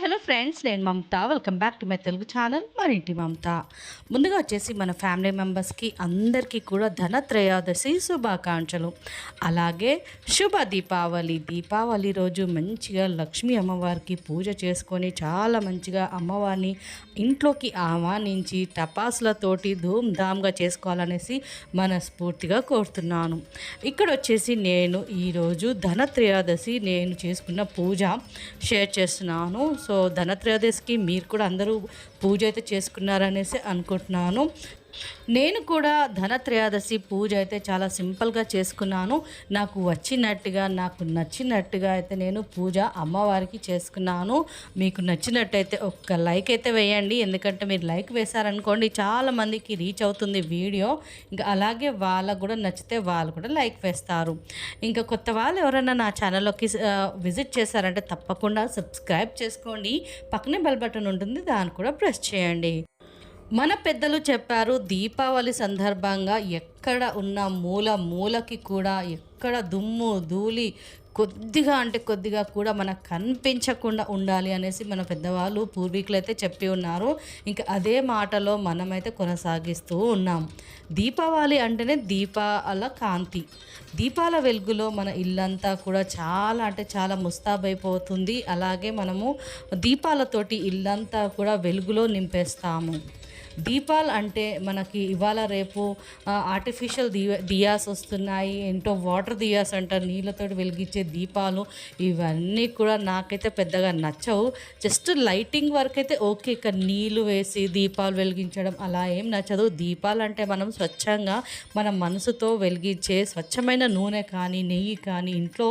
Hello friends, నేను Mamata. Welcome back to my Telugu channel మన ఇంటి మమత. ముందుగా వచ్చేసి మన ఫ్యామిలీ మెంబర్స్కి అందరికీ కూడా ధనత్రయోదశి శుభాకాంక్షలు. అలాగే శుభ దీపావళి రోజు మంచిగా లక్ష్మీ అమ్మవారికి పూజ చేసుకొని చాలా మంచిగా అమ్మవారిని ఇంట్లోకి ఆహ్వానించి టపాసులతోటి ధూమ్ధామ్గా చేసుకోవాలనేసి మనస్ఫూర్తిగా కోరుతున్నాను. ఇక్కడ వచ్చేసి నేను ఈరోజు ధనత్రయోదశి నేను చేసుకున్న పూజ షేర్ చేస్తున్నాను. సో ధనత్రయోదశికి మీరు కూడా అందరూ పూజ అయితే చేసుకున్నారనేసి అనుకుంటున్నాను. నేను కూడా ధనత్రయోదశి పూజ అయితే చాలా సింపుల్గా చేసుకున్నాను. నాకు వచ్చినట్టుగా నాకు నచ్చినట్టుగా అయితే నేను పూజ అమ్మవారికి చేసుకున్నాను. మీకు నచ్చినట్టయితే ఒక్క లైక్ అయితే వేయండి. ఎందుకంటే మీరు లైక్ వేశారనుకోండి చాలామందికి రీచ్ అవుతుంది వీడియో. ఇంకా అలాగే వాళ్ళకు కూడా నచ్చితే వాళ్ళు కూడా లైక్ వేస్తారు. ఇంకా కొత్త వాళ్ళు ఎవరైనా నా ఛానల్లోకి విజిట్ చేశారంటే తప్పకుండా సబ్స్క్రైబ్ చేసుకోండి. పక్కనే బెల్ బటన్ ఉంటుంది, దాన్ని కూడా ప్రెస్ చేయండి. మన పెద్దలు చెప్పారు, దీపావళి సందర్భంగా ఎక్కడ ఉన్న మూలకి కూడా ఎక్కడ దుమ్ము ధూళి కొద్దిగా కూడా మనకు కనిపించకుండా ఉండాలి అనేసి మన పెద్దవాళ్ళు పూర్వీకులు అయితే చెప్పి ఉన్నారు. ఇంకా అదే మాటలో మనమైతే కొనసాగిస్తూ ఉన్నాం. దీపావళి అంటేనే దీపాల కాంతి, దీపాల వెలుగులో మన ఇల్లంతా కూడా చాలా అంటే చాలా ముస్తాబైపోతుంది. అలాగే మనము దీపాలతోటి ఇల్లంతా కూడా వెలుగులో నింపేస్తాము. దీపాలు అంటే మనకి ఇవాళ రేపు ఆర్టిఫిషియల్ దియాస్ వస్తున్నాయి, ఏంటో వాటర్ దియాస్ అంటారు, నీళ్ళతో వెలిగించే దీపాలు. ఇవన్నీ కూడా నాకైతే పెద్దగా నచ్చవు. జస్ట్ లైటింగ్ వరకు అయితే ఓకే, ఇక నీళ్ళు వేసి దీపాలు వెలిగించడం అలా ఏం నచ్చదు. దీపాలు అంటే మనం స్వచ్ఛంగా మన మనసుతో వెలిగించే స్వచ్ఛమైన నూనె కానీ నెయ్యి కానీ ఇంట్లో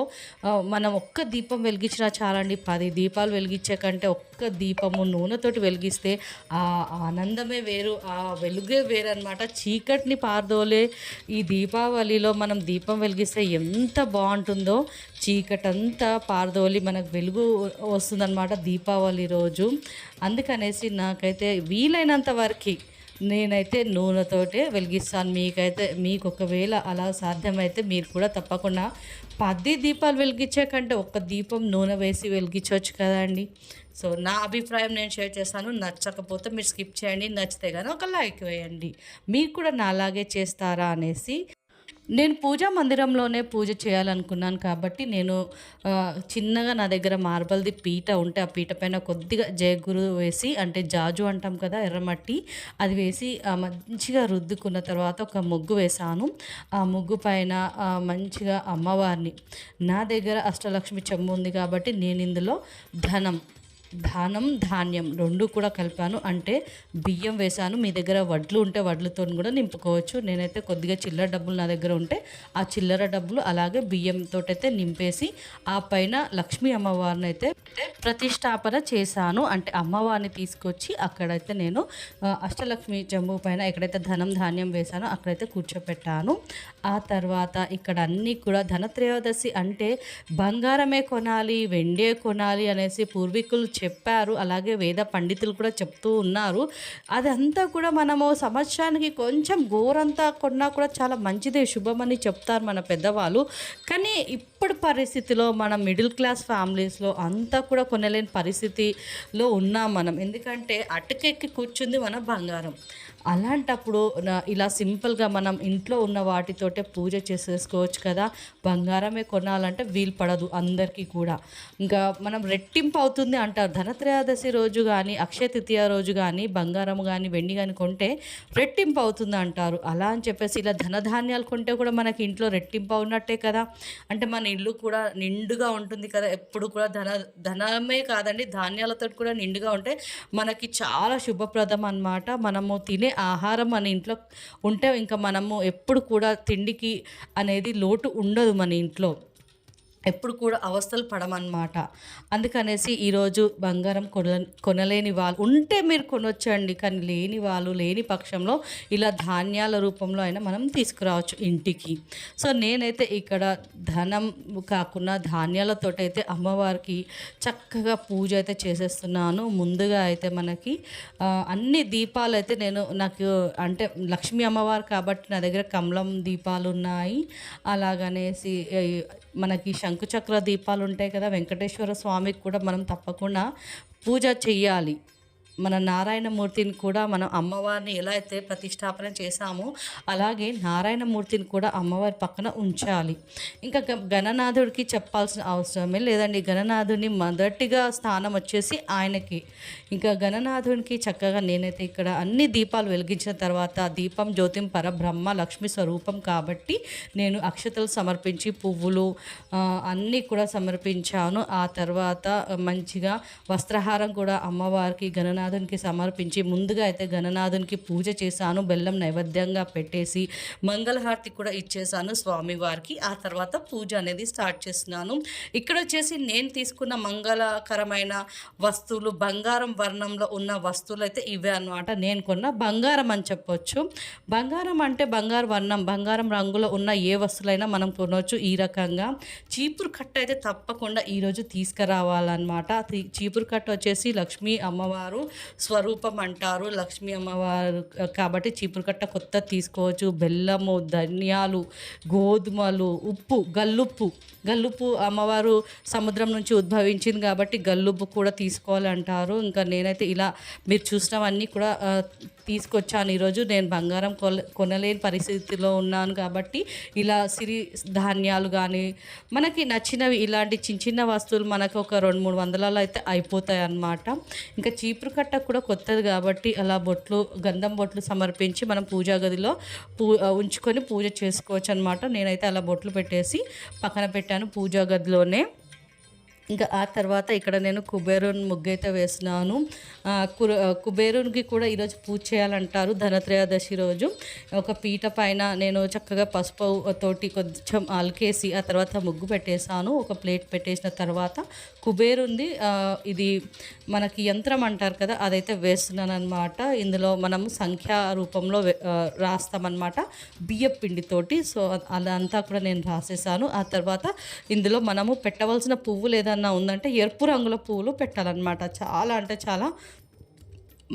మనం ఒక్క దీపం వెలిగించినా చాలండి. 10 దీపాలు వెలిగించే కంటే ఒక్క దీపము నూనెతోటి వెలిగిస్తే ఆ ఆనందమే వేరు, ఆ వెలుగే వేరు అనమాట. చీకటిని పారదోలే ఈ దీపావళిలో మనం దీపం వెలిగిస్తే ఎంత బాగుంటుందో. చీకటంతా పారదోలి మనకు వెలుగు వస్తుందన్నమాట దీపావళి రోజు. అందుకనేసి నాకైతే వీలైనంత వరకు నేనైతే నూనెతోటే వెలిగిస్తాను. మీకు ఒకవేళ అలా సాధ్యమైతే మీరు కూడా తప్పకుండా 10 దీపాలు వెలిగించే కంటే ఒక్క దీపం నూనె వేసి వెలిగించవచ్చు కదండి. సో నా అభిప్రాయం నేను షేర్ చేస్తాను. నచ్చకపోతే మీరు స్కిప్ చేయండి, నచ్చితే కానీ ఒక లైక్ వేయండి. మీరు కూడా నా అలాగే చేస్తారా అనేసి. నేను పూజా మందిరంలోనే పూజ చేయాలనుకున్నాను కాబట్టి నేను చిన్నగా నా దగ్గర మార్బల్ది పీట ఉంటే ఆ పీట పైన కొద్దిగా జయగురు వేసి, అంటే జాజు అంటాం కదా ఎర్రమట్టి, అది వేసి మంచిగా రుద్దుకున్న తర్వాత ఒక ముగ్గు వేశాను. ఆ ముగ్గు పైన మంచిగా అమ్మవారిని, నా దగ్గర అష్టలక్ష్మి చెంబు ఉంది కాబట్టి నేను ఇందులో ధాన్యం రెండు కూడా కలిపాను. అంటే బియ్యం వేశాను. మీ దగ్గర వడ్లు ఉంటే వడ్లతో కూడా నింపుకోవచ్చు. నేనైతే కొద్దిగా చిల్లర డబ్బులు నా దగ్గర ఉంటే ఆ చిల్లర డబ్బులు అలాగే బియ్యంతో అయితే నింపేసి ఆ పైన లక్ష్మీ అమ్మవారిని అయితే ప్రతిష్టాపన చేశాను. అంటే అమ్మవారిని తీసుకొచ్చి అక్కడైతే నేను అష్టలక్ష్మి చెంబు పైన ఎక్కడైతే ధాన్యం వేశానో అక్కడైతే కూర్చోపెట్టాను. ఆ తర్వాత ఇక్కడ అన్నీ కూడా ధనత్రయోదశి అంటే బంగారమే కొనాలి, వెండే కొనాలి అనేసి పూర్వీకులు చెప్పారు. అలాగే వేద పండితులు కూడా చెప్తూ ఉన్నారు. అదంతా కూడా మనము సంవత్సరానికి కొంచెం గోరంతా కొన్నా కూడా చాలా మంచిదే, శుభమని చెప్తారు మన పెద్దవాళ్ళు. కానీ ఇప్పుడు పరిస్థితిలో మన మిడిల్ క్లాస్ ఫ్యామిలీస్లో అంతా కూడా కొనలేని పరిస్థితిలో ఉన్నాం మనం. ఎందుకంటే అటుకెక్కి కూర్చుంది మన బంగారం. అలాంటప్పుడు ఇలా సింపుల్గా మనం ఇంట్లో ఉన్న వాటితోటే పూజ చేసేసుకోవచ్చు కదా. బంగారమే కొనాలంటే వీలు పడదు అందరికీ కూడా. ఇంకా మనం రెట్టింపు అవుతుంది అంటారు. ధనత్రయోదశి రోజు కానీ అక్షయ తృతీయ రోజు కానీ బంగారం కానీ వెండి కానీ కొంటే రెట్టింపు అవుతుంది అంటారు. అలా అని చెప్పేసి ఇలా ధనధాన్యాలు కొంటే కూడా మనకి ఇంట్లో రెట్టింపు అవునట్టే కదా. అంటే మన ఇల్లు కూడా నిండుగా ఉంటుంది కదా. ఎప్పుడు కూడా ధనమే కాదండి, ధాన్యాలతో కూడా నిండుగా ఉంటే మనకి చాలా శుభప్రదం అన్నమాట. మనము తినే ఆహారం మన ఇంట్లో ఉంటే ఇంకా మనము ఎప్పుడు కూడా తిండికి అనేది లోటు ఉండదు మన ఇంట్లో. ఎప్పుడు కూడా అవస్థలు పడమన్నమాట. అందుకనేసి ఈరోజు బంగారం కొనలేని వాళ్ళు ఉంటే మీరు కొనొచ్చండి. కానీ లేని పక్షంలో ఇలా ధాన్యాల రూపంలో అయినా మనం తీసుకురావచ్చు ఇంటికి. సో నేనైతే ఇక్కడ ధనం కాకుండా ధాన్యాలతో అయితే అమ్మవారికి చక్కగా పూజ అయితే చేసేస్తున్నాను. ముందుగా అయితే మనకి అన్ని దీపాలు అయితే నాకు అంటే లక్ష్మీ అమ్మవారు కాబట్టి నా దగ్గర కమలం దీపాలు ఉన్నాయి. అలాగనేసి మనకి శంకుచక్ర దీపాలు ఉంటాయి కదా, వెంకటేశ్వర స్వామికి కూడా మనం తప్పకుండా పూజ చెయ్యాలి. మన నారాయణమూర్తిని కూడా మనం అమ్మవారిని ఎలా అయితే ప్రతిష్టాపన చేశామో అలాగే నారాయణమూర్తిని కూడా అమ్మవారి పక్కన ఉంచాలి. ఇంకా గణనాథుడికి చెప్పాల్సిన అవసరమే లేదండి. గణనాథుని మొదటిగా స్థానం వచ్చేసి ఆయనకి. ఇంకా గణనాథునికి చక్కగా నేనైతే ఇక్కడ అన్ని దీపాలు వెలిగించిన తర్వాత దీపం జ్యోతిం పరబ్రహ్మ లక్ష్మి స్వరూపం కాబట్టి నేను అక్షతలు సమర్పించి పువ్వులు అన్నీ కూడా సమర్పించాను. ఆ తర్వాత మంచిగా వస్త్రహారం కూడా అమ్మవారికి గణనాథునికి సమర్పించి ముందుగా అయితే గణనాథునికి పూజ చేశాను. బెల్లం నైవేద్యంగా పెట్టేసి మంగళహారతి కూడా ఇచ్చేసాను స్వామివారికి. ఆ తర్వాత పూజ అనేది స్టార్ట్ చేస్తున్నాను. ఇక్కడ వచ్చేసి నేను తీసుకున్న మంగళకరమైన వస్తువులు బంగారం వర్ణంలో ఉన్న వస్తువులు అయితే ఇవే అనమాట. నేను కొన్న బంగారం అని చెప్పొచ్చు. బంగారం అంటే బంగారు వర్ణం, బంగారం రంగులో ఉన్న ఏ వస్తువులైనా మనం కొనవచ్చు. ఈ రకంగా చీపురు కట్ట అయితే తప్పకుండా ఈరోజు తీసుకురావాలన్నమాట. చీపురు కట్ట వచ్చేసి లక్ష్మీ అమ్మవారు స్వరూపం అంటారు. లక్ష్మీ అమ్మవారు కాబట్టి చీపురు కట్ట కొత్త తీసుకోవచ్చు. బెల్లము, ధనియాలు, గోధుమలు, ఉప్పు, గల్లుప్పు అమ్మవారు సముద్రం నుంచి ఉద్భవించింది కాబట్టి గల్లుప్పు కూడా తీసుకోవాలంటారు. ఇంకా నేనైతే ఇలా మీరు చూసినవన్నీ కూడా తీసుకొచ్చాను. ఈరోజు నేను బంగారం కొనలేని పరిస్థితిలో ఉన్నాను కాబట్టి ఇలా సిరి ధాన్యాలు కానీ మనకి నచ్చినవి ఇలాంటి చిన్న చిన్న వస్తువులు మనకు ఒక 200-300 అయితే అయిపోతాయి అన్నమాట. ఇంకా చీపురు కట్ట కూడా కొత్తది కాబట్టి అలా గంధం బొట్లు సమర్పించి మనం పూజా గదిలో ఉంచుకొని పూజ చేసుకోవచ్చు అనమాట. నేనైతే అలా బొట్లు పెట్టేసి పక్కన పెట్టాను పూజా గదిలోనే. ఇంకా ఆ తర్వాత ఇక్కడ నేను కుబేరుని ముగ్గు అయితే వేసినాను. కుబేరునికి కూడా ఈరోజు పూజ చేయాలంటారు ధనత్రయోదశి రోజు. ఒక పీట పైన నేను చక్కగా పసుపు తోటి కొంచెం అలికేసి ఆ తర్వాత ముగ్గు పెట్టేశాను. ఒక ప్లేట్ పెట్టేసిన తర్వాత కుబేరుంది ఇది మనకి యంత్రం అంటారు కదా, అదైతే వేస్తున్నాను అనమాట. ఇందులో మనము సంఖ్యా రూపంలో రాస్తామన్నమాట బియ్యం పిండితోటి. సో అదంతా కూడా నేను రాసేసాను. ఆ తర్వాత ఇందులో మనము పెట్టవలసిన పువ్వు లేదా ఉందంటే ఎరుపు రంగుల పువ్వులు పెట్టాలన్నమాట. చాలా అంటే చాలా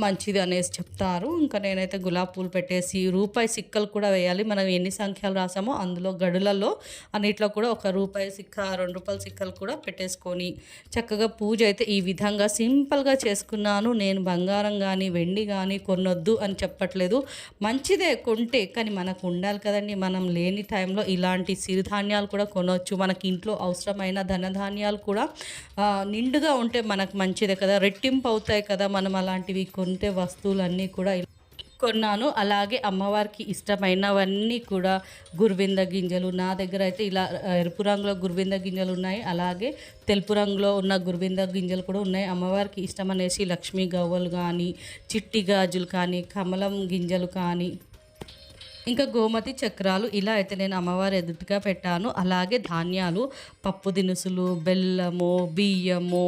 మంచిది అనేసి చెప్తారు. ఇంకా నేనైతే గులాబీ పూలు పెట్టేసి రూపాయి సిక్కలు కూడా వేయాలి. మనం ఎన్ని సంఖ్యలు రాసామో అందులో గడులలో అన్నిట్లో కూడా ఒక రూపాయి సిక్క, 2 రూపాయల సిక్కలు కూడా పెట్టేసుకొని చక్కగా పూజ అయితే ఈ విధంగా సింపుల్గా చేసుకున్నాను. నేను బంగారం కానీ వెండి కానీ కొనొద్దు అని చెప్పట్లేదు. మంచిదే కొంటే, కానీ మనకు ఉండాలి కదండి. మనం లేని టైంలో ఇలాంటి సిరిధాన్యాలు కూడా కొనవచ్చు. మనకి ఇంట్లో అవసరమైన ధనధాన్యాలు కూడా నిండుగా ఉంటే మనకు మంచిదే కదా, రెట్టింపు అవుతాయి కదా మనం అలాంటివి కొంటే వస్తువులన్నీ కూడా కొన్నాను. అలాగే అమ్మవారికి ఇష్టమైనవన్నీ కూడా గురువింద గింజలు, నా దగ్గర అయితే ఇలా ఎరుపు రంగులో గురువింద గింజలు ఉన్నాయి. అలాగే తెలుపు రంగులో ఉన్న గురువింద గింజలు కూడా ఉన్నాయి. అమ్మవారికి ఇష్టం అనేసి లక్ష్మీ గవ్వలు కానీ, చిట్టి గాజులు కానీ, కమలం గింజలు కానీ, ఇంకా గోమతి చక్రాలు ఇలా అయితే నేను అమ్మవారి ఎదుటిగా పెట్టాను. అలాగే ధాన్యాలు, పప్పు దినుసులు, బెల్లము, బియ్యము,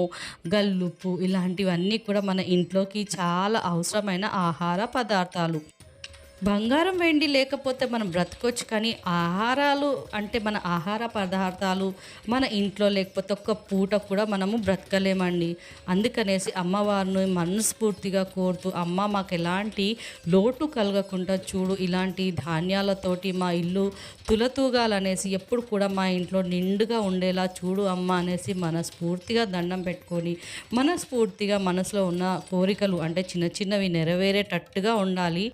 గల్లుప్పు ఇలాంటివన్నీ కూడా మన ఇంట్లోకి చాలా అవసరమైన ఆహార పదార్థాలు. బంగారం వెండి లేకపోతే మనం బ్రతకొచ్చు, కానీ ఆహారాలు అంటే మన ఆహార పదార్థాలు మన ఇంట్లో లేకపోతే ఒక్క పూట కూడా మనము బ్రతకలేమండి. అందుకనేసి అమ్మవారిని మనస్ఫూర్తిగా కోరుతూ, అమ్మ మాకు ఎలాంటి లోటు కలగకుండా చూడు, ఇలాంటి ధాన్యాలతోటి మా ఇల్లు తులతూగాలనేసి ఎప్పుడు కూడా మా ఇంట్లో నిండుగా ఉండేలా చూడు అమ్మ అనేసి మనస్ఫూర్తిగా దండం పెట్టుకొని మనస్ఫూర్తిగా మనసులో ఉన్న కోరికలు అంటే చిన్న చిన్నవి నెరవేరేటట్టుగా ఉండాలి.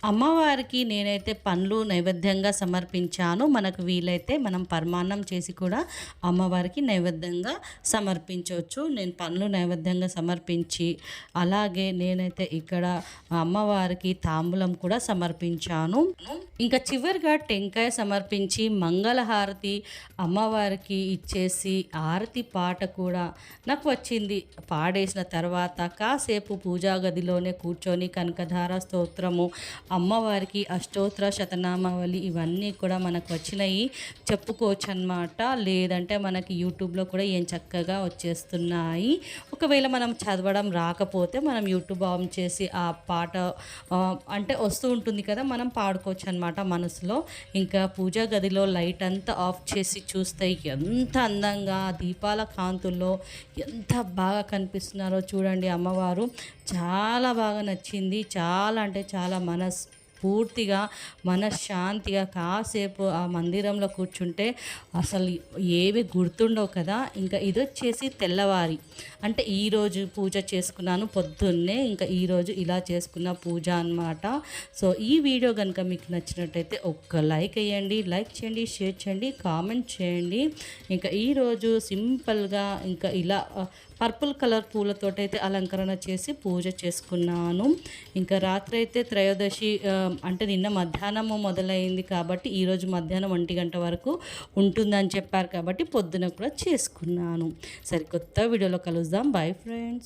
అమ్మవారికి నేనైతే పండ్లు నైవేద్యంగా సమర్పించాను. మనకు వీలైతే మనం పరమాన్నం చేసి కూడా అమ్మవారికి నైవేద్యంగా సమర్పించవచ్చు. నేను పండ్లు నైవేద్యంగా సమర్పించి అలాగే నేనైతే ఇక్కడ అమ్మవారికి తాంబూలం కూడా సమర్పించాను. ఇంకా చివరిగా టెంకాయ సమర్పించి మంగళహారతి అమ్మవారికి ఇచ్చేసి ఆరతి పాట కూడా నాకు వచ్చింది. పాడేసిన తర్వాత కాసేపు పూజా గదిలోనే కూర్చొని కనకధార స్తోత్రము, అమ్మవారికి అష్టోత్తర శతనామావళి ఇవన్నీ కూడా మనకు వచ్చినాయి చెప్పుకోవచ్చు అన్నమాట. లేదంటే మనకి యూట్యూబ్లో కూడా ఏం చక్కగా వచ్చేస్తున్నాయి. ఒకవేళ మనం చదవడం రాకపోతే మనం యూట్యూబ్ ఆన్ చేసి ఆ పాట అంటే వస్తూ ఉంటుంది కదా, మనం పాడుకోవచ్చు అన్నమాట మనసులో. ఇంకా పూజా గదిలో లైట్ అంతా ఆఫ్ చేసి చూస్తే ఎంత అందంగా దీపాల కాంతుల్లో ఎంత బాగా కనిపిస్తున్నారో చూడండి. అమ్మవారు చాలా బాగా నచ్చింది. చాలా అంటే చాలా పూర్తిగా మనశ్శాంతిగా కాసేపు ఆ మందిరంలో కూర్చుంటే అసలు ఏవి గుర్తుండవు కదా. ఇంకా ఇదొచ్చేసి తెల్లవారి అంటే ఈరోజు పూజ చేసుకున్నాను పొద్దున్నే, ఇంకా ఈరోజు ఇలా చేసుకున్న పూజ అన్నమాట. సో ఈ వీడియో కనుక మీకు నచ్చినట్టయితే ఒక్క లైక్ వేయండి, లైక్ చేయండి, షేర్ చేయండి, కామెంట్ చేయండి. ఇంకా ఈరోజు సింపుల్గా ఇంకా ఇలా పర్పుల్ కలర్ పూలతోటైతే అలంకరణ చేసి పూజ చేసుకున్నాను. ఇంకా రాత్రి అయితే త్రయోదశి అంటే నిన్న మధ్యాహ్నము మొదలైంది కాబట్టి ఈరోజు మధ్యాహ్నం 1 గంట వరకు ఉంటుందని చెప్పారు కాబట్టి పొద్దున కూడా చేసుకున్నాను. సరికొత్త వీడియోలో కలుద్దాం. Bye friends.